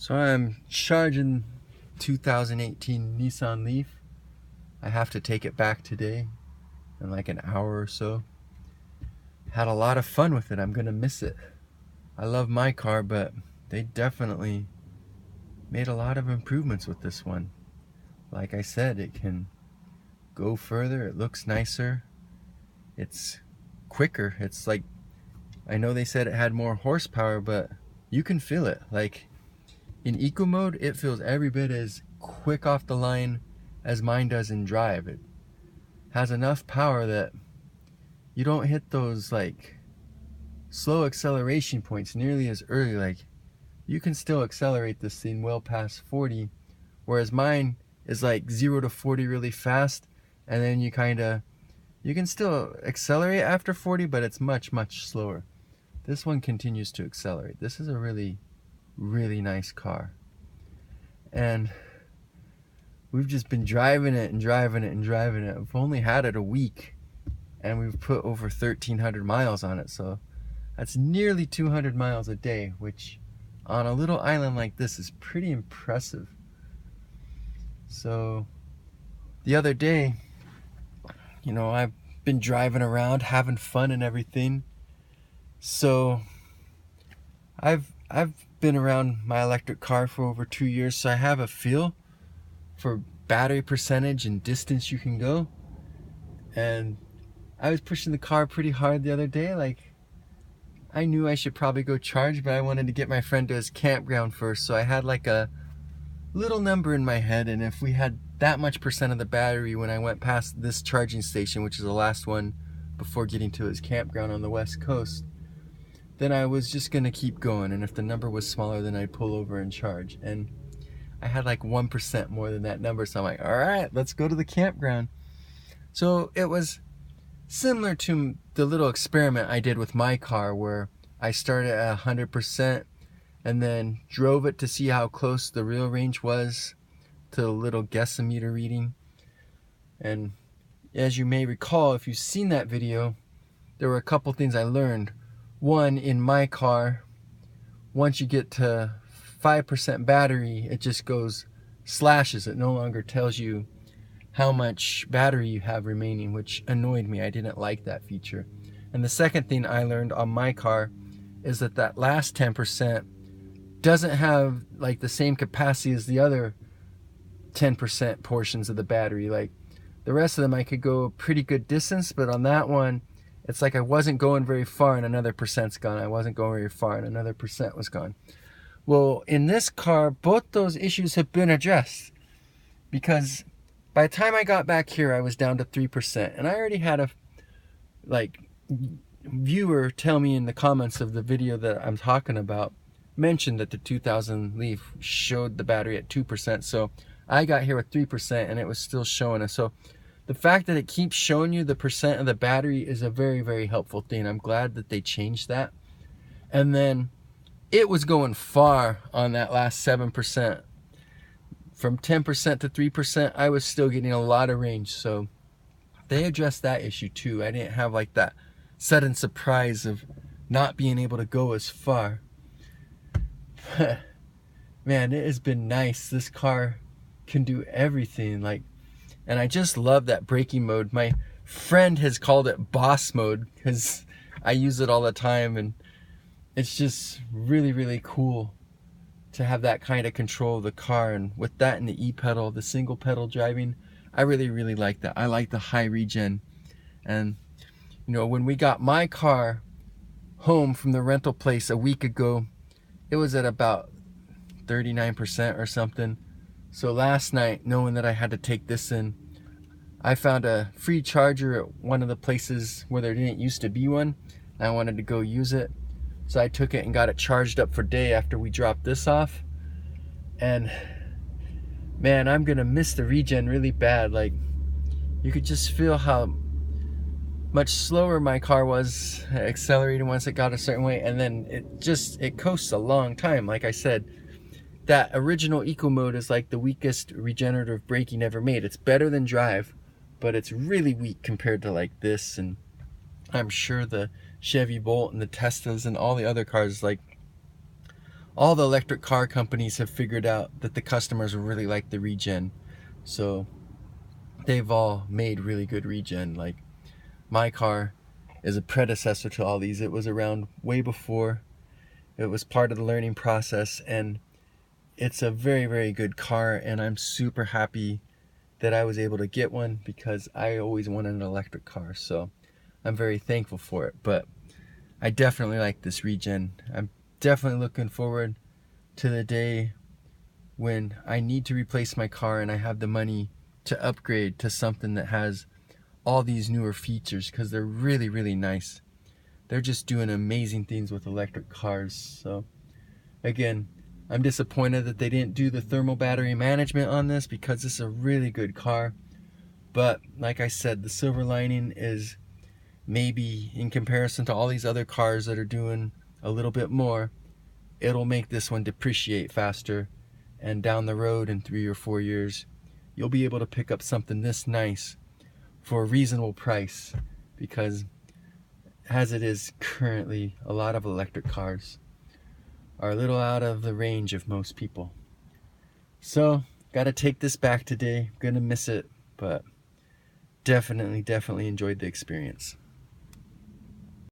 So I'm charging 2018 Nissan Leaf. I have to take it back today in like an hour or so. Had a lot of fun with it. I'm gonna miss it. I love my car, but they definitely made a lot of improvements with this one. Like I said, it can go further, it looks nicer, it's quicker. It's like, I know they said it had more horsepower, but you can feel it. Like in eco mode, it feels every bit as quick off the line as mine does in drive. It has enough power that you don't hit those like slow acceleration points nearly as early. Like you can still accelerate this thing well past 40, whereas mine is like 0 to 40 really fast, and then you can still accelerate after 40, but it's much slower. This one continues to accelerate. This is a really nice car, and we've just been driving it and driving it and driving it. We've only had it a week and we've put over 1,300 miles on it, so that's nearly 200 miles a day, which on a little island like this is pretty impressive. So the other day, you know, I've been driving around having fun and everything, so I've been around my electric car for over 2 years, so I have a feel for battery percentage and distance you can go. And I was pushing the car pretty hard the other day. Like, I knew I should probably go charge, but I wanted to get my friend to his campground first, so I had like a little number in my head, and if we had that much percent of the battery when I went past this charging station, which is the last one before getting to his campground on the west coast, then I was just gonna keep going, and if the number was smaller, then I'd pull over and charge. And I had like 1% more than that number, so I'm like, all right, let's go to the campground. So it was similar to the little experiment I did with my car, where I started at 100% and then drove it to see how close the real range was to the little guessometer reading. And as you may recall, if you've seen that video, there were a couple things I learned. One, in my car, once you get to 5% battery, it just goes slashes. It no longer tells you how much battery you have remaining, which annoyed me. I didn't like that feature. And the second thing I learned on my car is that that last 10% doesn't have like the same capacity as the other 10% portions of the battery. Like the rest of them, I could go a pretty good distance, but on that one, it's like I wasn't going very far and another percent's gone. I wasn't going very far and another percent was gone. Well, in this car, both those issues have been addressed, because by the time I got back here, I was down to 3%, and I already had a viewer tell me in the comments of the video that I'm talking about, mentioned that the 2000 Leaf showed the battery at 2%, so I got here with 3% and it was still showing us. So the fact that it keeps showing you the percent of the battery is a very helpful thing. I'm glad that they changed that. And then it was going far on that last 7%. From 10% to 3%, I was still getting a lot of range. So they addressed that issue too. I didn't have like that sudden surprise of not being able to go as far. Man, it has been nice. This car can do everything. Like, and I just love that braking mode. My friend has called it boss mode because I use it all the time, and it's just really cool to have that kind of control of the car. And with that and the e-pedal, the single pedal driving, I really like that. I like the high regen. And you know, when we got my car home from the rental place a week ago, it was at about 39% or something. So last night, knowing that I had to take this in, I found a free charger at one of the places where there didn't used to be one, and I wanted to go use it. So I took it and got it charged up for day after we dropped this off. And man, I'm gonna miss the regen really bad. Like, you could just feel how much slower my car was accelerating once it got a certain way, and then it coasts a long time. Like I said, that original eco mode is like the weakest regenerative braking ever made. It's better than drive, but it's really weak compared to like this, and I'm sure the Chevy Bolt and the Teslas and all the other cars, like all the electric car companies have figured out that the customers really like the regen. So they've all made really good regen. Like my car is a predecessor to all these. It was around way before. It was part of the learning process, and it's a very, very good car, and I'm super happy that I was able to get one because I always wanted an electric car. So I'm very thankful for it. But I definitely like this regen. I'm definitely looking forward to the day when I need to replace my car and I have the money to upgrade to something that has all these newer features, because they're really, really nice. They're just doing amazing things with electric cars. So again, I'm disappointed that they didn't do the thermal battery management on this, because this is a really good car. But like I said, the silver lining is maybe in comparison to all these other cars that are doing a little bit more, it'll make this one depreciate faster, and down the road in 3 or 4 years you'll be able to pick up something this nice for a reasonable price, because as it is currently, a lot of electric cars are a little out of the range of most people. So gotta take this back today. Gonna miss it, but definitely enjoyed the experience.